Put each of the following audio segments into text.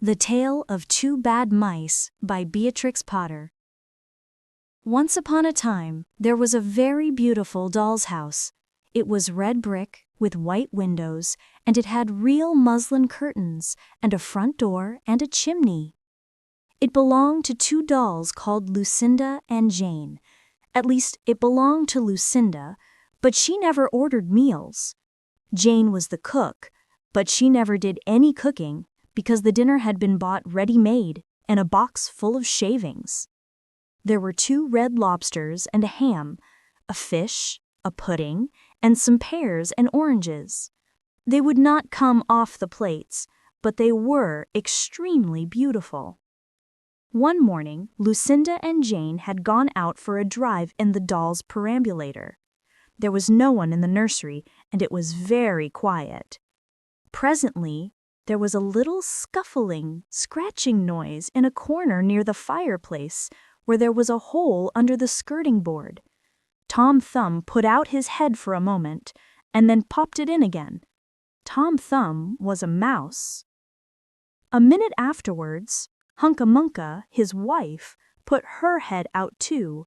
The Tale of Two Bad Mice by Beatrix Potter. Once upon a time, there was a very beautiful doll's house. It was red brick, with white windows, and it had real muslin curtains, and a front door and a chimney. It belonged to two dolls called Lucinda and Jane. At least, it belonged to Lucinda, but she never ordered meals. Jane was the cook, but she never did any cooking, because the dinner had been bought ready-made in a box full of shavings. There were 2 red lobsters and a ham, a fish, a pudding, and some pears and oranges. They would not come off the plates, but they were extremely beautiful. One morning, Lucinda and Jane had gone out for a drive in the doll's perambulator. There was no one in the nursery, and it was very quiet. Presently, there was a little scuffling, scratching noise in a corner near the fireplace, where there was a hole under the skirting board. Tom Thumb put out his head for a moment, and then popped it in again. Tom Thumb was a mouse. A minute afterwards, Hunca-Munca, his wife, put her head out too,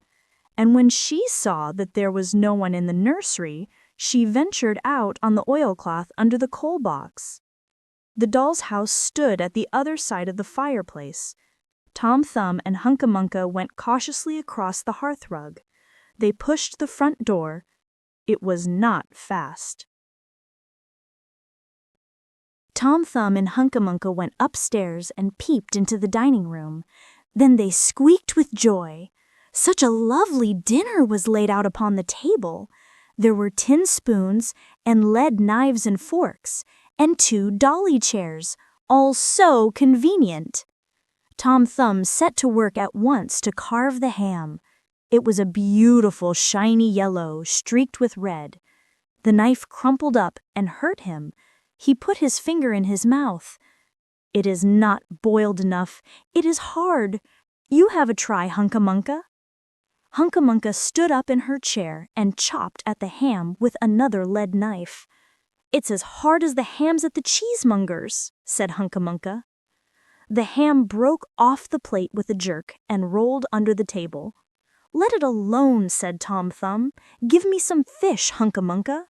and when she saw that there was no one in the nursery, she ventured out on the oilcloth under the coal box. The doll's house stood at the other side of the fireplace. Tom Thumb and Hunca-Munca went cautiously across the hearthrug. They pushed the front door. It was not fast. Tom Thumb and Hunca-Munca went upstairs and peeped into the dining room. Then they squeaked with joy. Such a lovely dinner was laid out upon the table. There were tin spoons and lead knives and forks, and 2 dolly chairs, all so convenient. Tom Thumb set to work at once to carve the ham. It was a beautiful shiny yellow, streaked with red. The knife crumpled up and hurt him. He put his finger in his mouth. "It is not boiled enough. It is hard. You have a try, Hunca-Munca." Hunca-Munca stood up in her chair and chopped at the ham with another lead knife. "It's as hard as the hams at the cheesemonger's," said Hunca-Munca. The ham broke off the plate with a jerk and rolled under the table. "Let it alone," said Tom Thumb. "Give me some fish, Hunca-Munca."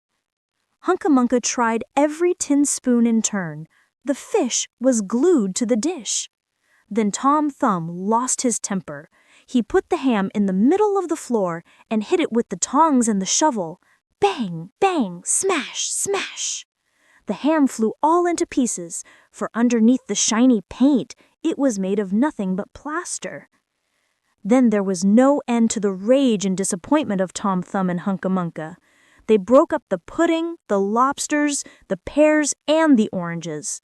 Hunca-Munca tried every tin spoon in turn. The fish was glued to the dish. Then Tom Thumb lost his temper. He put the ham in the middle of the floor and hit it with the tongs and the shovel. Bang, bang, smash, smash. The ham flew all into pieces, for underneath the shiny paint, it was made of nothing but plaster. Then there was no end to the rage and disappointment of Tom Thumb and Hunca-Munca. They broke up the pudding, the lobsters, the pears, and the oranges.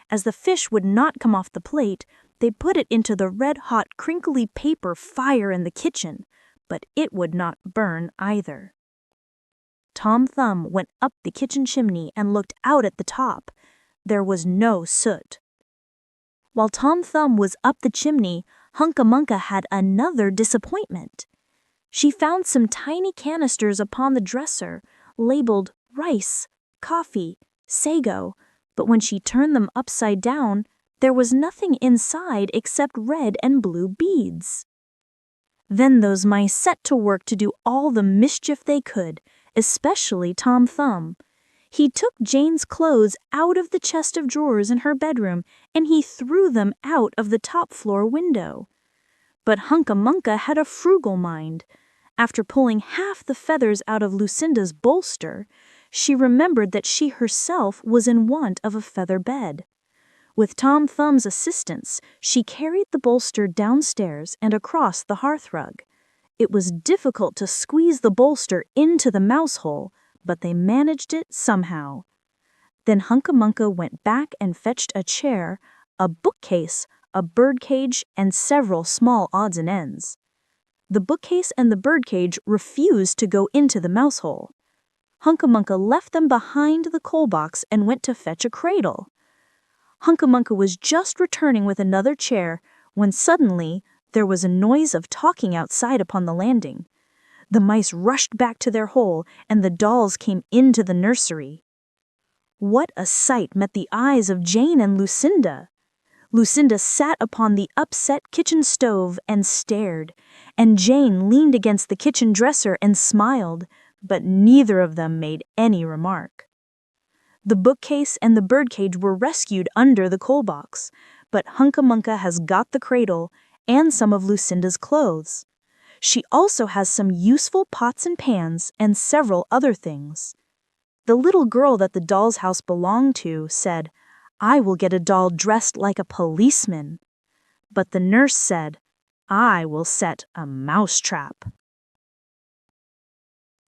As the fish would not come off the plate, they put it into the red-hot, crinkly paper fire in the kitchen, but it would not burn either. Tom Thumb went up the kitchen chimney and looked out at the top. There was no soot. While Tom Thumb was up the chimney, Hunca-Munca had another disappointment. She found some tiny canisters upon the dresser, labeled rice, coffee, sago, but when she turned them upside down, there was nothing inside except red and blue beads. Then those mice set to work to do all the mischief they could, especially Tom Thumb. He took Jane's clothes out of the chest of drawers in her bedroom, and he threw them out of the top-floor window. But Hunca-Munca had a frugal mind. After pulling half the feathers out of Lucinda's bolster, she remembered that she herself was in want of a feather bed. With Tom Thumb's assistance, she carried the bolster downstairs and across the hearthrug. It was difficult to squeeze the bolster into the mouse hole, but they managed it somehow. Then Hunca-Munca went back and fetched a chair, a bookcase, a birdcage, and several small odds and ends. The bookcase and the birdcage refused to go into the mouse hole. Hunca-Munca left them behind the coal box and went to fetch a cradle. Hunca-Munca was just returning with another chair when suddenly there was a noise of talking outside upon the landing. The mice rushed back to their hole, and the dolls came into the nursery. What a sight met the eyes of Jane and Lucinda! Lucinda sat upon the upset kitchen stove and stared, and Jane leaned against the kitchen dresser and smiled, but neither of them made any remark. The bookcase and the birdcage were rescued under the coal box, but Hunca-Munca has got the cradle and some of Lucinda's clothes. She also has some useful pots and pans and several other things. The little girl that the doll's house belonged to said, "I will get a doll dressed like a policeman." But the nurse said, "I will set a mousetrap."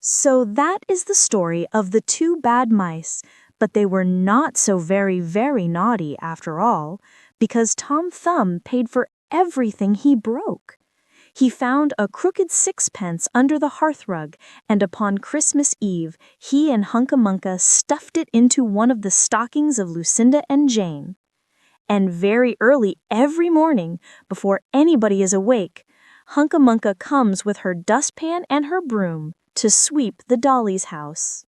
So that is the story of the two bad mice, but they were not so very, very naughty after all, because Tom Thumb paid for everything he broke. He found a crooked sixpence under the hearthrug, and upon Christmas Eve he and Hunca-Munca stuffed it into one of the stockings of Lucinda and Jane. And very early every morning, before anybody is awake, Hunca-Munca comes with her dustpan and her broom to sweep the dolly's house.